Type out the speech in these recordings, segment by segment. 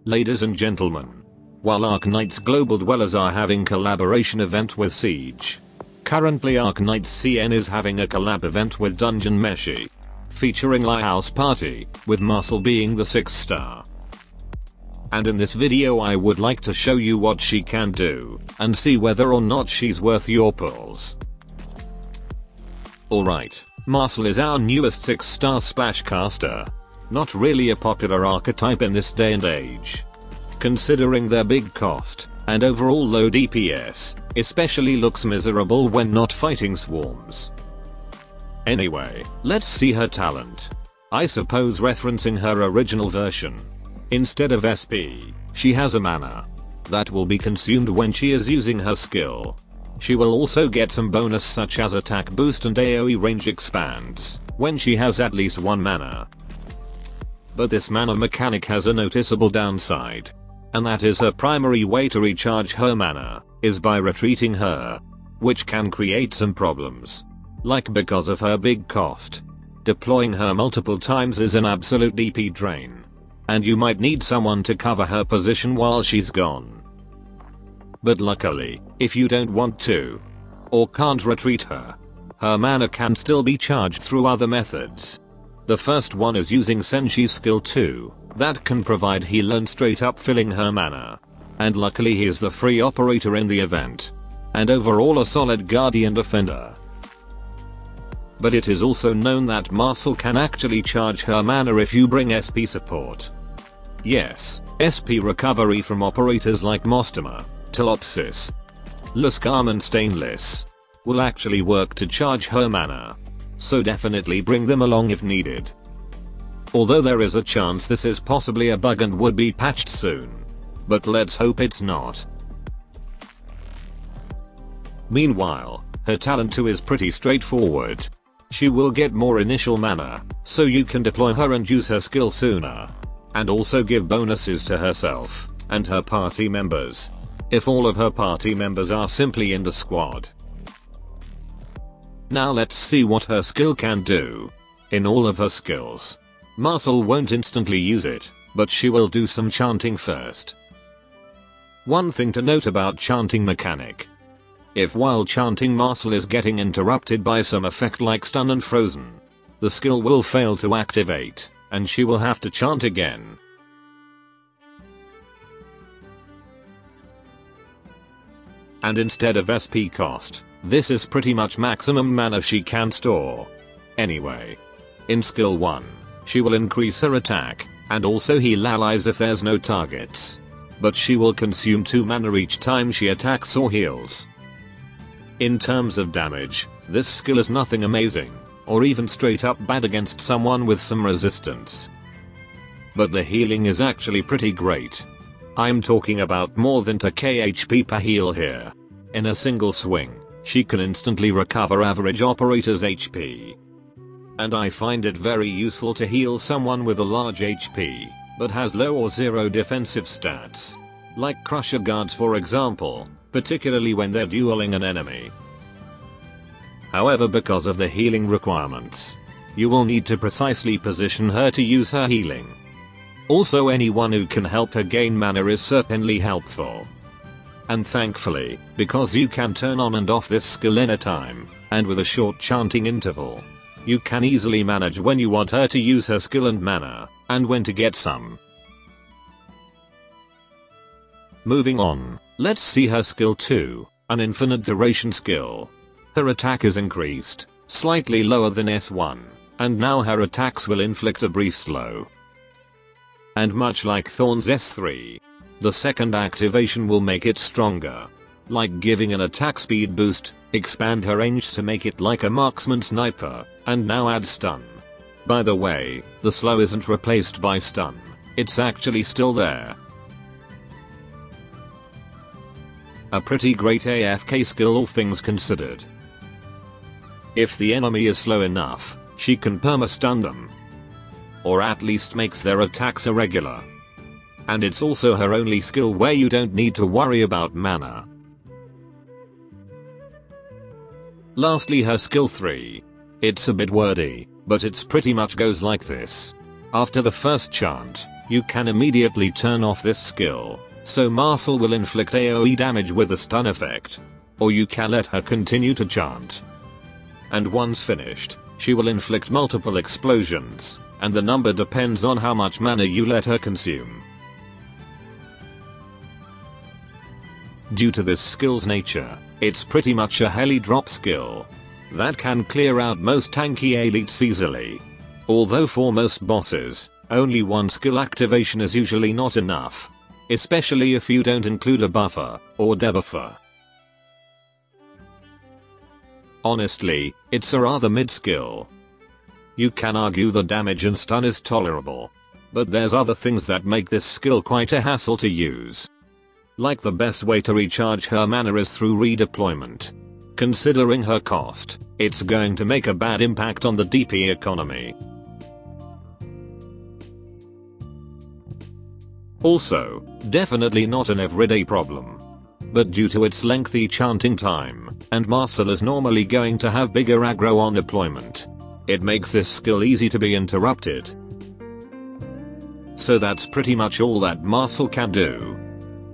Ladies and gentlemen, while Arknights Global Dwellers are having collaboration event with Siege, currently Arknights CN is having a collab event with Dungeon Meshi, featuring Laios Party, with Marcille being the 6th star. And in this video I would like to show you what she can do, and see whether or not she's worth your pulls. Alright, Marcille is our newest 6th star splash caster. Not really a popular archetype in this day and age, considering their big cost and overall low DPS, especially looks miserable when not fighting swarms. Anyway, let's see her talent. I suppose referencing her original version. Instead of SP, she has a mana that will be consumed when she is using her skill. She will also get some bonus such as attack boost and AoE range expands when she has at least 1 mana. But this mana mechanic has a noticeable downside, and that is her primary way to recharge her mana is by retreating her, which can create some problems. Like because of her big cost, deploying her multiple times is an absolute DP drain, and you might need someone to cover her position while she's gone. But luckily, if you don't want to, or can't retreat her, her mana can still be charged through other methods. The first one is using Senshi's skill 2, that can provide heal and straight up filling her mana. And luckily he is the free operator in the event, and overall a solid guardian defender. But it is also known that Marcille can actually charge her mana if you bring SP support. Yes, SP recovery from operators like Mostoma, Telopsis, Luskarm and Stainless will actually work to charge her mana. So definitely bring them along if needed. Although there is a chance this is possibly a bug and would be patched soon. But let's hope it's not. Meanwhile, her talent 2 is pretty straightforward. She will get more initial mana, so you can deploy her and use her skill sooner. And also give bonuses to herself and her party members, if all of her party members are simply in the squad. Now let's see what her skill can do. In all of her skills, Marcille won't instantly use it, but she will do some chanting first. One thing to note about chanting mechanic. If while chanting Marcille is getting interrupted by some effect like stun and frozen, the skill will fail to activate, and she will have to chant again. And instead of SP cost, this is pretty much maximum mana she can store. Anyway, in skill 1, she will increase her attack, and also heal allies if there's no targets. But she will consume 2 mana each time she attacks or heals. In terms of damage, this skill is nothing amazing, or even straight up bad against someone with some resistance. But the healing is actually pretty great. I'm talking about more than 2k HP per heal here. In a single swing, she can instantly recover average operator's HP. And I find it very useful to heal someone with a large HP, but has low or zero defensive stats. Like Crusher Guards for example, particularly when they're dueling an enemy. However, because of the healing requirements, you will need to precisely position her to use her healing. Also, anyone who can help her gain mana is certainly helpful. And thankfully, because you can turn on and off this skill anytime, and with a short chanting interval, you can easily manage when you want her to use her skill and mana, and when to get some. Moving on, let's see her skill 2, an infinite duration skill. Her attack is increased, slightly lower than S1, and now her attacks will inflict a brief slow. And much like Thorn's S3, the second activation will make it stronger. Like giving an attack speed boost, expand her range to make it like a marksman sniper, and now add stun. By the way, the slow isn't replaced by stun, it's actually still there. A pretty great AFK skill all things considered. If the enemy is slow enough, she can perma-stun them. Or at least makes their attacks irregular. And it's also her only skill where you don't need to worry about mana. Lastly, her skill 3. It's a bit wordy, but it's pretty much goes like this. After the first chant, You can immediately turn off this skill, so Marcille will inflict AoE damage with a stun effect. Or you can let her continue to chant. And once finished, she will inflict multiple explosions, and the number depends on how much mana you let her consume. Due to this skill's nature, it's pretty much a heli drop skill that can clear out most tanky elites easily. Although for most bosses, only one skill activation is usually not enough, especially if you don't include a buffer or debuffer. Honestly, it's a rather mid skill. You can argue the damage and stun is tolerable, but there's other things that make this skill quite a hassle to use. Like the best way to recharge her mana is through redeployment. Considering her cost, it's going to make a bad impact on the DP economy. Also, definitely not an everyday problem. But due to its lengthy chanting time, and Marcille is normally going to have bigger aggro on deployment, it makes this skill easy to be interrupted. So that's pretty much all that Marcille can do.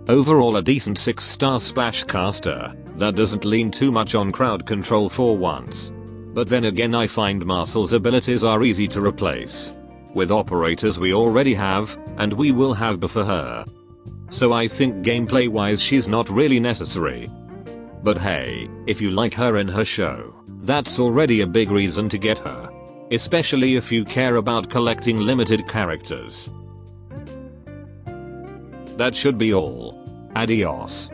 Overall a decent 6-star splash caster that doesn't lean too much on crowd control for once. But then again I find Marcille's abilities are easy to replace with operators we already have, and we will have before her. So I think gameplay wise she's not really necessary. But hey, if you like her in her show, that's already a big reason to get her. Especially if you care about collecting limited characters. That should be all. Adios.